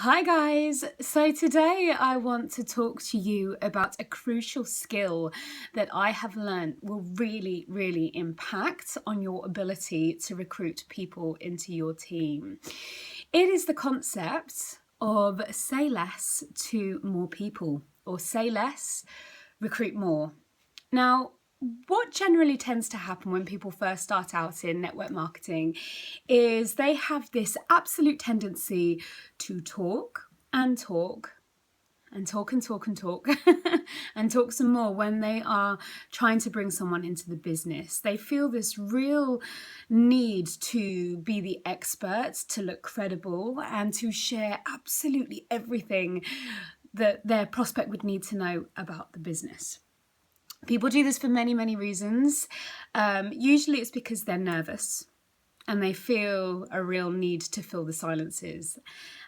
Hi guys, so today I want to talk to you about a crucial skill that I have learned will really impact on your ability to recruit people into your team. It is the concept of say less to more people, or say less, recruit more. Now, what generally tends to happen when people first start out in network marketing is they have this absolute tendency to talk and talk and talk and talk and talk and talk some more when they are trying to bring someone into the business. They feel this real need to be the expert, to look credible, and to share absolutely everything that their prospect would need to know about the business. People do this for many reasons. Usually it's because they're nervous and they feel a real need to fill the silences.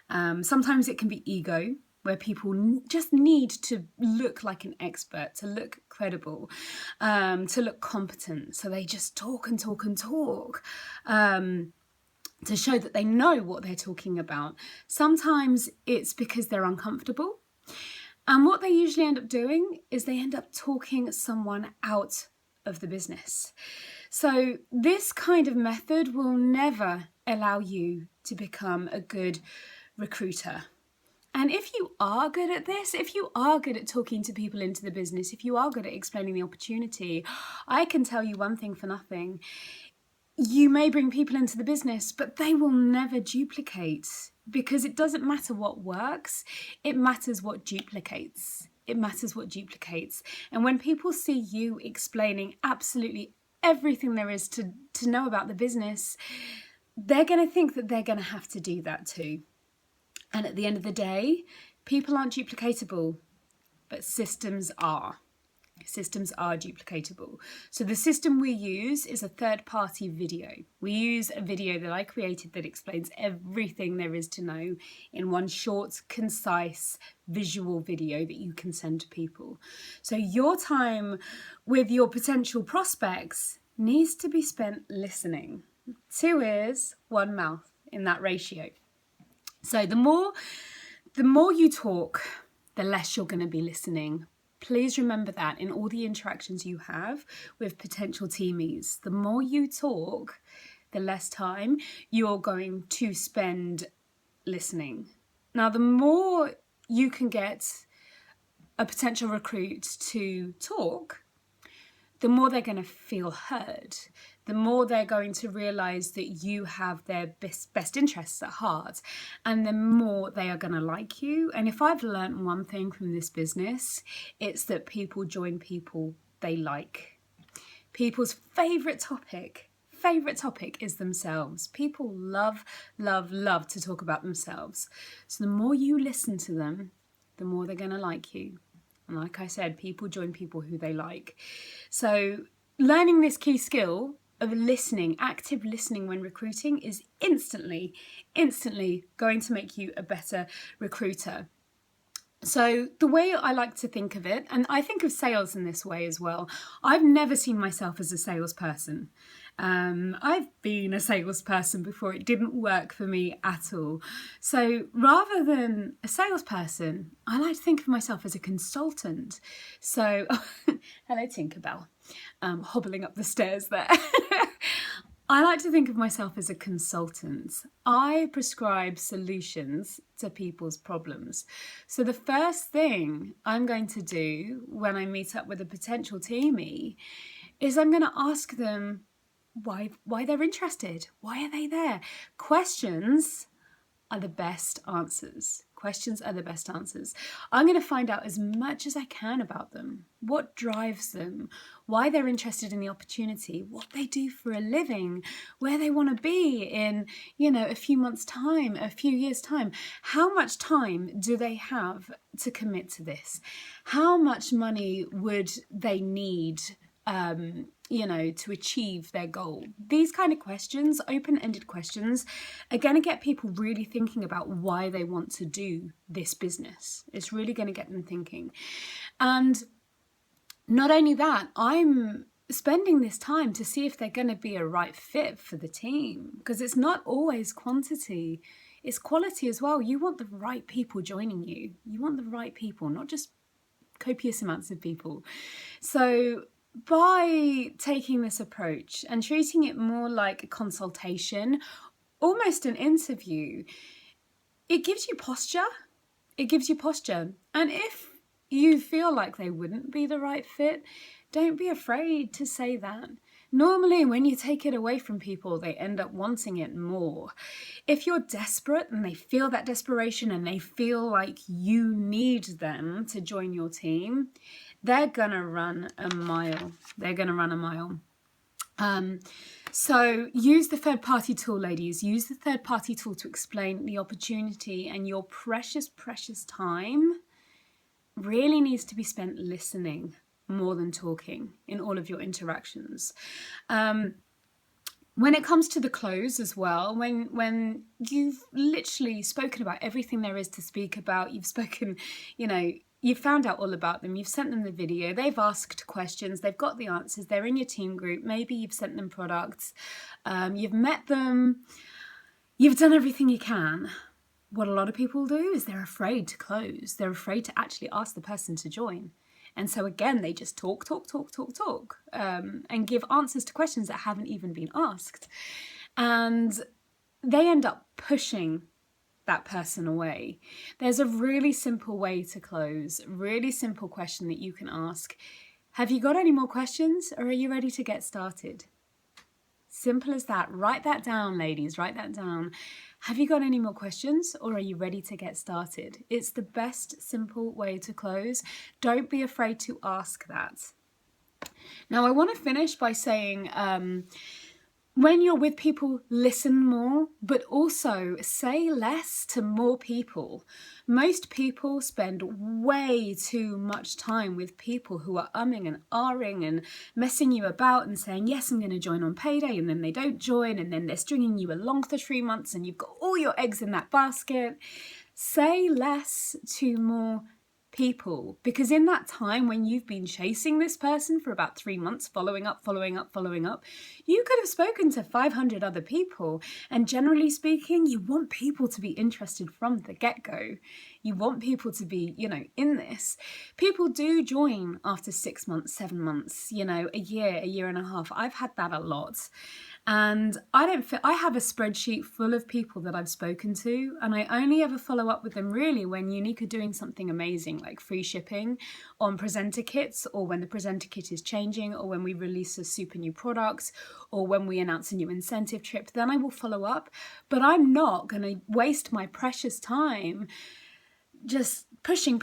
Sometimes it can be ego, where people just need to look like an expert, to look credible, to look competent. So they just talk and talk and talk to show that they know what they're talking about. Sometimes it's because they're uncomfortable. And what they usually end up doing is they end up talking someone out of the business. So this kind of method will never allow you to become a good recruiter. And if you are good at this, if you are good at talking to people into the business, if you are good at explaining the opportunity, I can tell you one thing for nothing. You may bring people into the business, but they will never duplicate, because it doesn't matter what works, it matters what duplicates. It matters what duplicates. And when people see you explaining absolutely everything there is to know about the business, they're going to think that they're going to have to do that too. And at the end of the day, people aren't duplicatable, but systems are. Systems are duplicatable. So the system we use is a third-party video. We use a video that I created that explains everything there is to know in one short, concise, visual video that you can send to people. So your time with your potential prospects needs to be spent listening. 2 ears, 1 mouth in that ratio. So the more you talk, the less you're going to be listening. Please remember that in all the interactions you have with potential teamies. The more you talk, the less time you're going to spend listening. Now, the more you can get a potential recruit to talk, the more they're going to feel heard, the more they're going to realise that you have their best interests at heart, and the more they are going to like you. And if I've learnt one thing from this business, it's that people join people they like. People's favourite topic is themselves. People love to talk about themselves. So the more you listen to them, the more they're going to like you. And like I said, people join people who they like. So learning this key skill of listening, active listening when recruiting, is instantly going to make you a better recruiter. So the way I like to think of it, and I think of sales in this way as well, I've never seen myself as a salesperson. I've been a salesperson before. It didn't work for me at all. So rather than a salesperson, I like to think of myself as a consultant. So, hello Tinkerbell, hobbling up the stairs there. I like to think of myself as a consultant. I prescribe solutions to people's problems. So the first thing I'm going to do when I meet up with a potential teamie is I'm going to ask them why they're interested. Why are they there? Questions are the best answers. Questions are the best answers. I'm going to find out as much as I can about them. What drives them? Why they're interested in the opportunity? What they do for a living? Where they want to be in, a few months' time, a few years' time? How much time do they have to commit to this? How much money would they need to achieve their goal? These kind of questions, open-ended questions, are going to get people really thinking about why they want to do this business. It's really going to get them thinking. And not only that, I'm spending this time to see if they're going to be a right fit for the team, because it's not always quantity, it's quality as well. You want the right people joining you. You want the right people, not just copious amounts of people. So by taking this approach and treating it more like a consultation, almost an interview, it gives you posture. It gives you posture. And if you feel like they wouldn't be the right fit, don't be afraid to say that. Normally, when you take it away from people, they end up wanting it more. If you're desperate and they feel that desperation and they feel like you need them to join your team, they're gonna run a mile. They're gonna run a mile. So use the third-party tool, ladies. Use the third-party tool to explain the opportunity, and your precious, precious time really needs to be spent listening more than talking in all of your interactions. When it comes to the close as well, when you've literally spoken about everything there is to speak about, you've spoken, you've found out all about them, you've sent them the video, they've asked questions, they've got the answers, they're in your team group, maybe you've sent them products, you've met them, you've done everything you can. What a lot of people do is they're afraid to close. They're afraid to actually ask the person to join. And so again, they just talk, and give answers to questions that haven't even been asked. And they end up pushing that person away. There's a really simple way to close, really simple question that you can ask. Have you got any more questions, or are you ready to get started? Simple as that. Write that down, ladies, write that down. Have you got any more questions, or are you ready to get started? It's the best simple way to close. Don't be afraid to ask that. Now, I want to finish by saying, when you're with people, listen more, but also say less to more people. Most people spend way too much time with people who are umming and ahhing and messing you about and saying, yes, I'm going to join on payday, and then they don't join, and then they're stringing you along for 3 months and you've got all your eggs in that basket. Say less to more people, because in that time when you've been chasing this person for about 3 months, following up, you could have spoken to 500 other people. And generally speaking, you want people to be interested from the get-go. You want people to be, in this. People do join after 6 months, 7 months, a year and a half. I've had that a lot. And I have a spreadsheet full of people that I've spoken to, and I only ever follow up with them really when Younique are doing something amazing, like free shipping on presenter kits, or when the presenter kit is changing, or when we release a super new product, or when we announce a new incentive trip. Then I will follow up, but I'm not going to waste my precious time just pushing.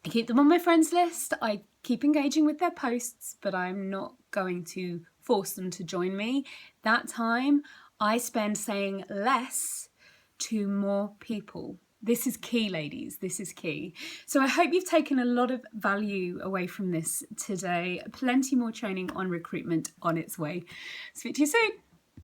I keep them on my friends list. I keep engaging with their posts, but I'm not going to force them to join me. That time I spend saying less to more people. This is key, ladies. This is key. So I hope you've taken a lot of value away from this today. Plenty more training on recruitment on its way. Speak to you soon.